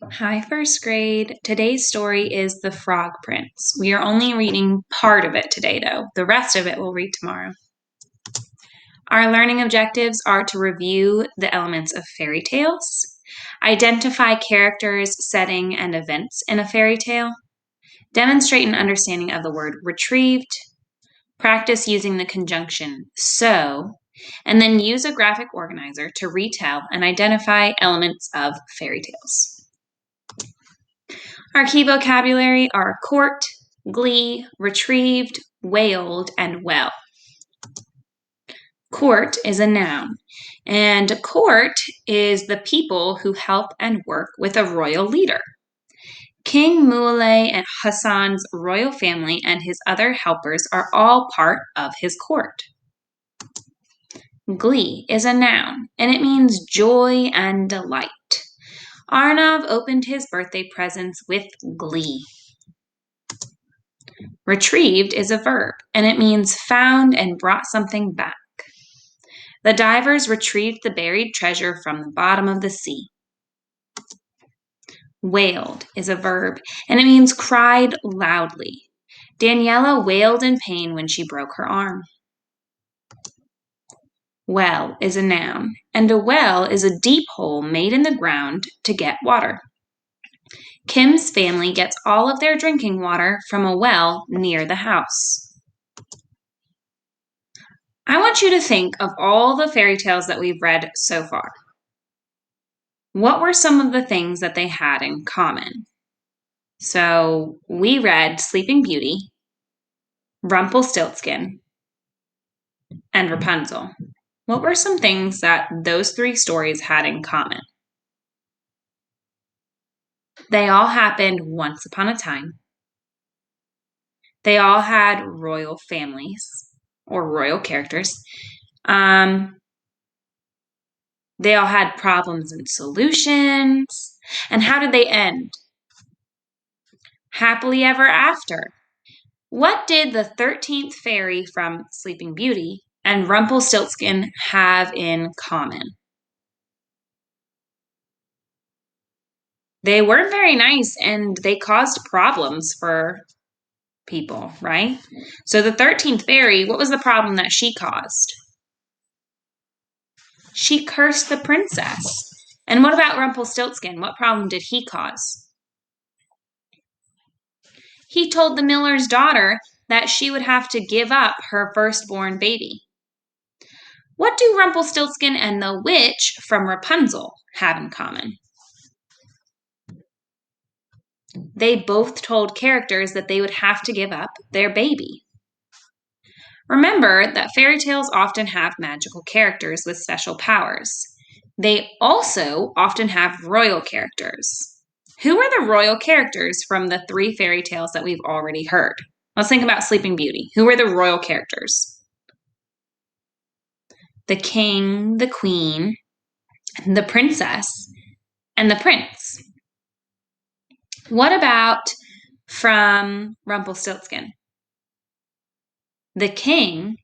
Hi, first grade. Today's story is The Frog Prince. We are only reading part of it today, though. The rest of it we'll read tomorrow. Our learning objectives are to review the elements of fairy tales, identify characters, setting, and events in a fairy tale, demonstrate an understanding of the word retrieved, practice using the conjunction so, and then use a graphic organizer to retell and identify elements of fairy tales. Our key vocabulary are court, glee, retrieved, wailed, and well. Court is a noun, and court is the people who help and work with a royal leader. King Muley and Hassan's royal family and his other helpers are all part of his court. Glee is a noun, and it means joy and delight. Arnav opened his birthday presents with glee. Retrieved is a verb, and it means found and brought something back. The divers retrieved the buried treasure from the bottom of the sea. Wailed is a verb, and it means cried loudly. Daniela wailed in pain when she broke her arm. Well is a noun, and a well is a deep hole made in the ground to get water. Kim's family gets all of their drinking water from a well near the house. I want you to think of all the fairy tales that we've read so far. What were some of the things that they had in common? So we read Sleeping Beauty, Rumpelstiltskin, and Rapunzel. What were some things that those three stories had in common? They all happened once upon a time. They all had royal families or royal characters. They all had problems and solutions. And how did they end? Happily ever after. What did the 13th fairy from Sleeping Beauty and Rumpelstiltskin have in common? They weren't very nice and they caused problems for people, right? So the 13th fairy, what was the problem that she caused? She cursed the princess. And what about Rumpelstiltskin? What problem did he cause? He told the miller's daughter that she would have to give up her firstborn baby. What do Rumpelstiltskin and the witch from Rapunzel have in common? They both told characters that they would have to give up their baby. Remember that fairy tales often have magical characters with special powers. They also often have royal characters. Who are the royal characters from the three fairy tales that we've already heard? Let's think about Sleeping Beauty. Who are the royal characters? The king, the queen, the princess, and the prince. What about from Rumpelstiltskin? The king,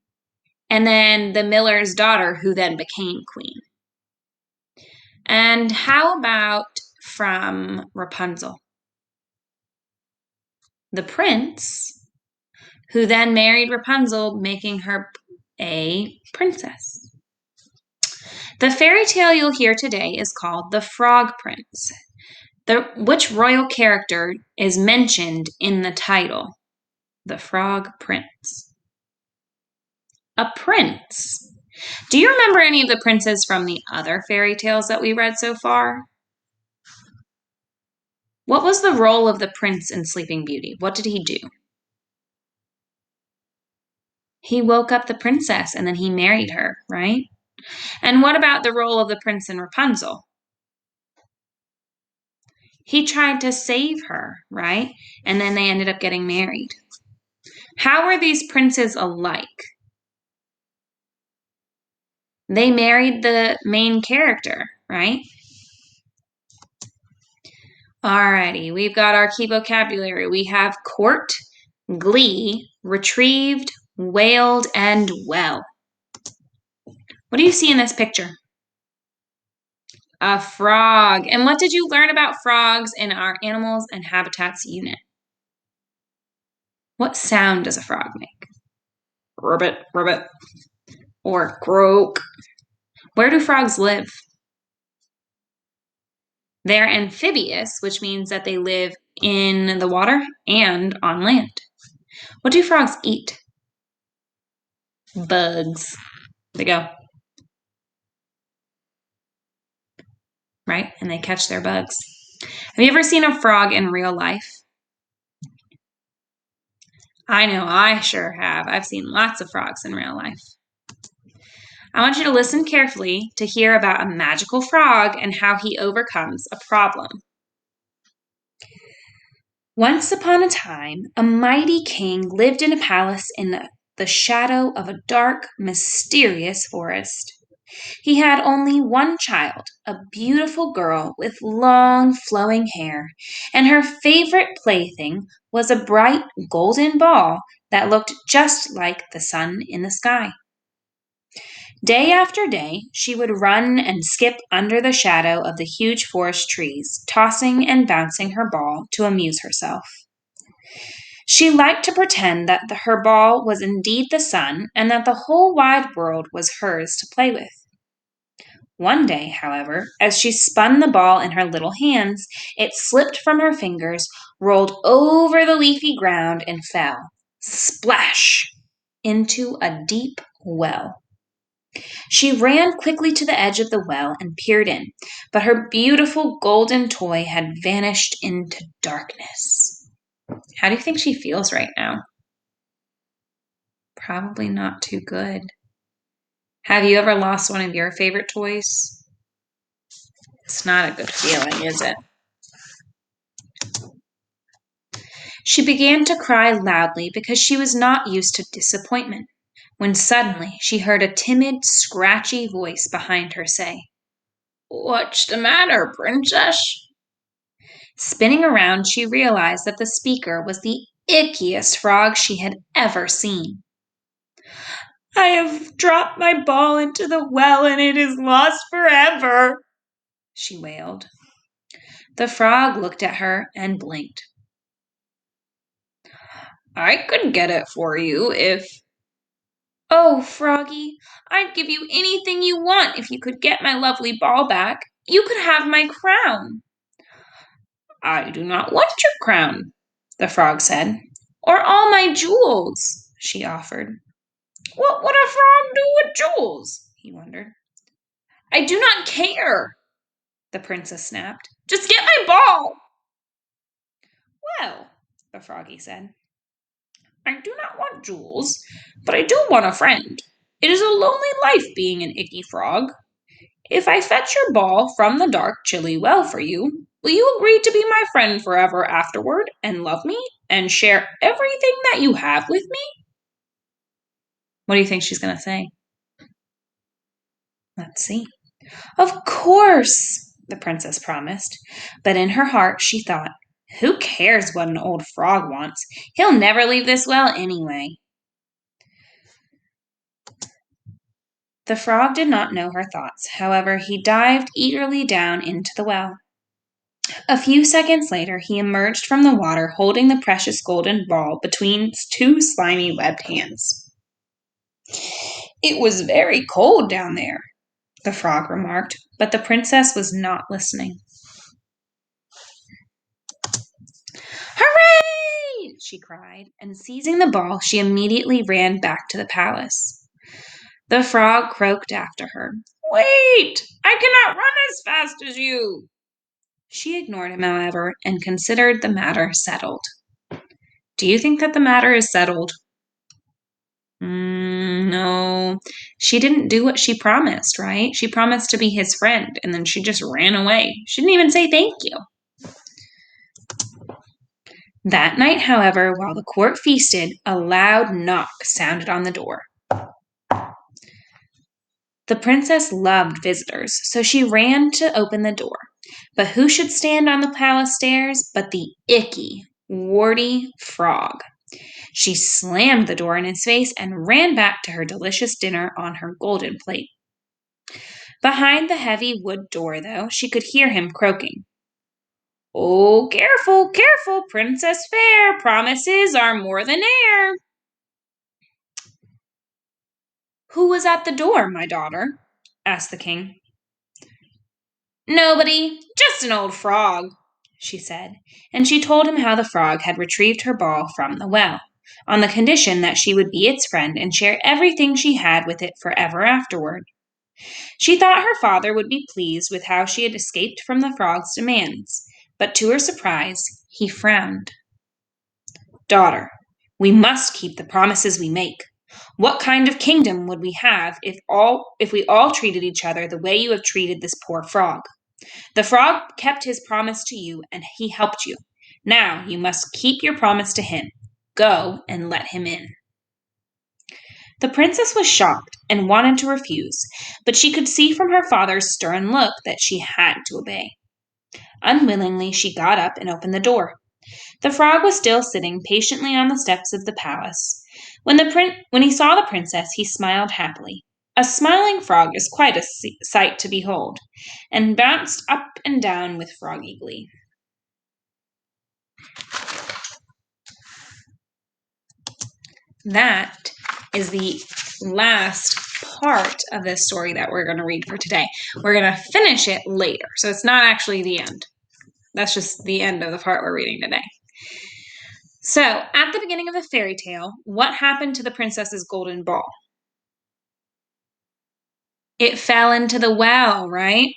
and then the miller's daughter, who then became queen. And how about from Rapunzel? The prince, who then married Rapunzel, making her a princess. The fairy tale you'll hear today is called The Frog Prince. Which royal character is mentioned in the title? The Frog Prince. A prince. Do you remember any of the princes from the other fairy tales that we read so far? What was the role of the prince in Sleeping Beauty? What did he do? He woke up the princess and then he married her, right? And what about the role of the prince in Rapunzel? He tried to save her, right? And then they ended up getting married. How are these princes alike? They married the main character, right? Alrighty, we've got our key vocabulary. We have court, glee, retrieved, wailed, and well. What do you see in this picture? A frog. And what did you learn about frogs in our Animals and Habitats unit? What sound does a frog make? Ribbit, ribbit. Or croak. Where do frogs live? They're amphibious, which means that they live in the water and on land. What do frogs eat? Bugs. They go. Right? And they catch their bugs. Have you ever seen a frog in real life? I know I sure have. I've seen lots of frogs in real life. I want you to listen carefully to hear about a magical frog and how he overcomes a problem. Once upon a time, a mighty king lived in a palace in the shadow of a dark, mysterious forest. He had only one child, a beautiful girl with long, flowing hair, and her favorite plaything was a bright golden ball that looked just like the sun in the sky. Day after day, she would run and skip under the shadow of the huge forest trees, tossing and bouncing her ball to amuse herself. She liked to pretend that her ball was indeed the sun and that the whole wide world was hers to play with. One day, however, as she spun the ball in her little hands, it slipped from her fingers, rolled over the leafy ground, and fell, splash, into a deep well. She ran quickly to the edge of the well and peered in, but her beautiful golden toy had vanished into darkness. How do you think she feels right now? Probably not too good. Have you ever lost one of your favorite toys? It's not a good feeling, is it? She began to cry loudly because she was not used to disappointment, when suddenly she heard a timid, scratchy voice behind her say, "What's the matter, princess?" Spinning around, she realized that the speaker was the ickiest frog she had ever seen. "I have dropped my ball into the well and it is lost forever," she wailed. The frog looked at her and blinked. "I could get it for you if—" "Oh, Froggy, I'd give you anything you want if you could get my lovely ball back. You could have my crown." "I do not want your crown," the frog said. "Or all my jewels," she offered. "What would a frog do with jewels?" he wondered. "I do not care," the princess snapped. "Just get my ball." "Well," the froggy said, "I do not want jewels, but I do want a friend. It is a lonely life being an icky frog. If I fetch your ball from the dark, chilly well for you, will you agree to be my friend forever afterward and love me and share everything that you have with me?" What do you think she's going to say? Let's see. "Of course," the princess promised, but in her heart she thought, "Who cares what an old frog wants? He'll never leave this well anyway." The frog did not know her thoughts. However, he dived eagerly down into the well. A few seconds later, he emerged from the water holding the precious golden ball between two slimy webbed hands. "It was very cold down there," the frog remarked, but the princess was not listening. "Hooray!" she cried, and seizing the ball, she immediately ran back to the palace. The frog croaked after her, "Wait! I cannot run as fast as you." She ignored him, however, and considered the matter settled. Do you think that the matter is settled? No. She didn't do what she promised, right? She promised to be his friend, and then she just ran away. She didn't even say thank you. That night, however, while the court feasted, a loud knock sounded on the door. The princess loved visitors, so she ran to open the door. But who should stand on the palace stairs but the icky, warty frog? She slammed the door in his face and ran back to her delicious dinner on her golden plate. Behind the heavy wood door, though, she could hear him croaking. "Oh, careful, careful, Princess Fair, promises are more than air." "Who was at the door, my daughter?" asked the king. "Nobody, just an old frog," she said, and she told him how the frog had retrieved her ball from the well, on the condition that she would be its friend and share everything she had with it forever afterward. She thought her father would be pleased with how she had escaped from the frog's demands, but to her surprise, he frowned. "Daughter, we must keep the promises we make. What kind of kingdom would we have if we all treated each other the way you have treated this poor frog? The frog kept his promise to you, and he helped you. Now you must keep your promise to him. Go and let him in." The princess was shocked and wanted to refuse, but she could see from her father's stern look that she had to obey. Unwillingly, she got up and opened the door. The frog was still sitting patiently on the steps of the palace. When he saw the princess, he smiled happily. A smiling frog is quite a sight to behold, and bounced up and down with froggy glee. That is the last part of this story that we're going to read for today. We're going to finish it later, so it's not actually the end. That's just the end of the part we're reading today. So, at the beginning of the fairy tale, what happened to the princess's golden ball? It fell into the well, right?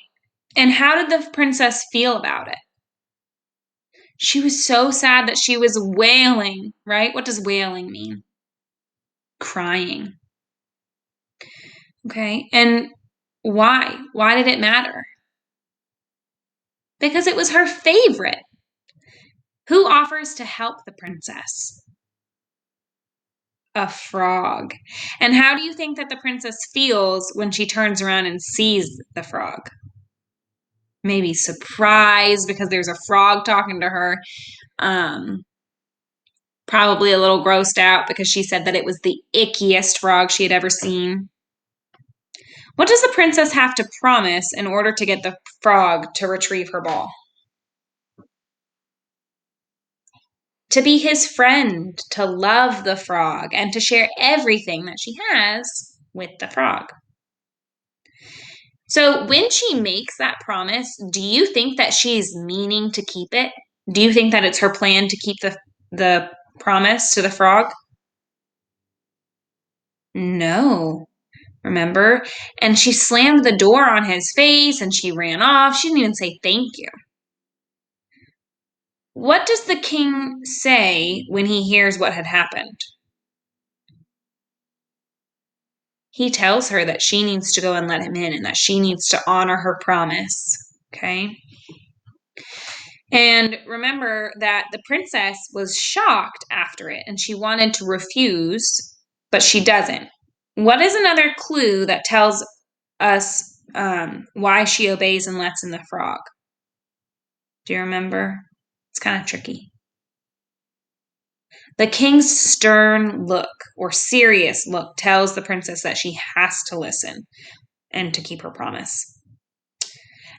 And how did the princess feel about it? She was so sad that she was wailing, right? What does wailing mean? Crying. Okay, and why? Why did it matter? Because it was her favorite. Who offers to help the princess? A frog. And how do you think that the princess feels when she turns around and sees the frog? Maybe surprised because there's a frog talking to her. Probably a little grossed out because she said that it was the ickiest frog she had ever seen. What does the princess have to promise in order to get the frog to retrieve her ball? To be his friend, to love the frog, and to share everything that she has with the frog. So when she makes that promise, do you think that she's meaning to keep it? Do you think that it's her plan to keep the promise to the frog? No. Remember? And she slammed the door on his face and she ran off. She didn't even say thank you. What does the king say when he hears what had happened? He tells her that she needs to go and let him in and that she needs to honor her promise. Okay? And remember that the princess was shocked after it and she wanted to refuse, but she doesn't. What is another clue that tells us why she obeys and lets in the frog? Do you remember? It's kind of tricky. The king's stern look or serious look tells the princess that she has to listen and to keep her promise.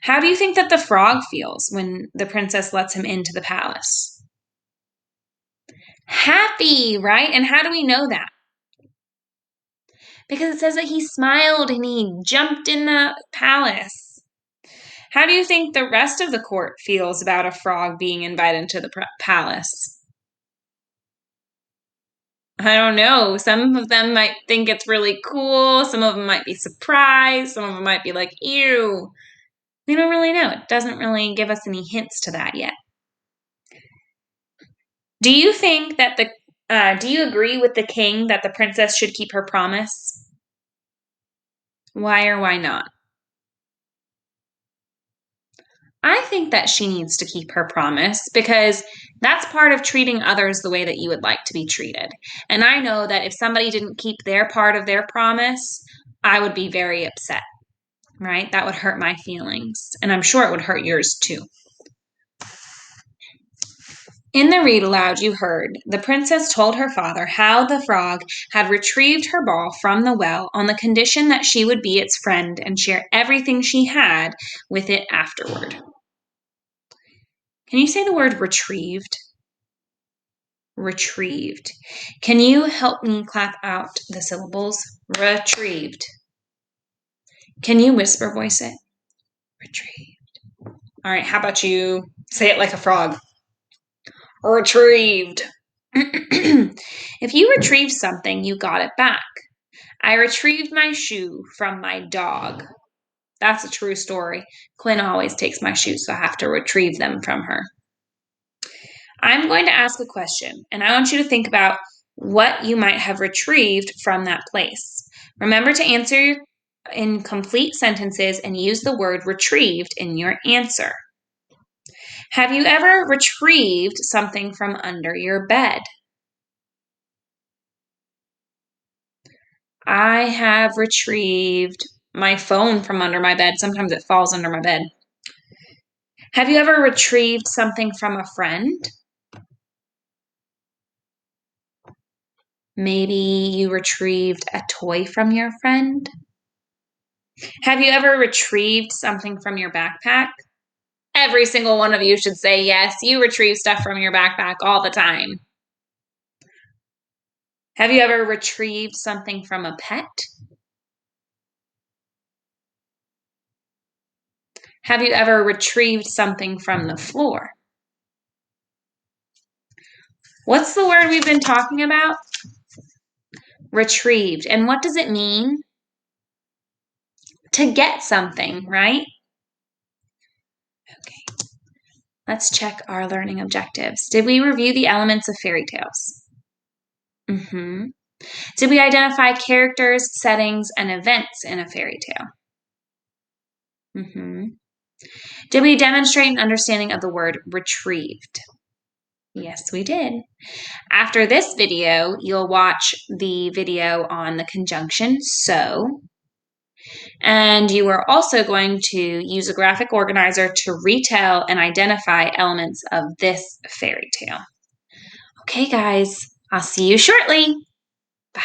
How do you think that the frog feels when the princess lets him into the palace? Happy, right? And how do we know that? Because it says that he smiled and he jumped in the palace. How do you think the rest of the court feels about a frog being invited into the palace? I don't know. Some of them might think it's really cool. Some of them might be surprised. Some of them might be like, ew. We don't really know. It doesn't really give us any hints to that yet. Do you think that do you agree with the king that the princess should keep her promise? Why or why not? I think that she needs to keep her promise because that's part of treating others the way that you would like to be treated. And I know that if somebody didn't keep their part of their promise, I would be very upset, right? That would hurt my feelings. And I'm sure it would hurt yours too. In the read aloud you heard, the princess told her father how the frog had retrieved her ball from the well on the condition that she would be its friend and share everything she had with it afterward. Can you say the word retrieved? Retrieved. Can you help me clap out the syllables? Retrieved. Can you whisper voice it? Retrieved. All right, how about you say it like a frog? Retrieved. If you retrieved something, you got it back. I retrieved my shoe from my dog. That's a true story. Quinn always takes my shoes, so I have to retrieve them from her. I'm going to ask a question, and I want you to think about what you might have retrieved from that place. Remember to answer in complete sentences and use the word retrieved in your answer. Have you ever retrieved something from under your bed? I have retrieved my phone from under my bed. Sometimes it falls under my bed. Have you ever retrieved something from a friend? Maybe you retrieved a toy from your friend? Have you ever retrieved something from your backpack? Every single one of you should say yes. You retrieve stuff from your backpack all the time. Have you ever retrieved something from a pet? Have you ever retrieved something from the floor? What's the word we've been talking about? Retrieved. And what does it mean? To get something, right? Okay. Let's check our learning objectives. Did we review the elements of fairy tales? Mm-hmm. Did we identify characters, settings, and events in a fairy tale? Mm-hmm. Did we demonstrate an understanding of the word retrieved? Yes, we did. After this video, you'll watch the video on the conjunction so, and you are also going to use a graphic organizer to retell and identify elements of this fairy tale. Okay, guys, I'll see you shortly. Bye.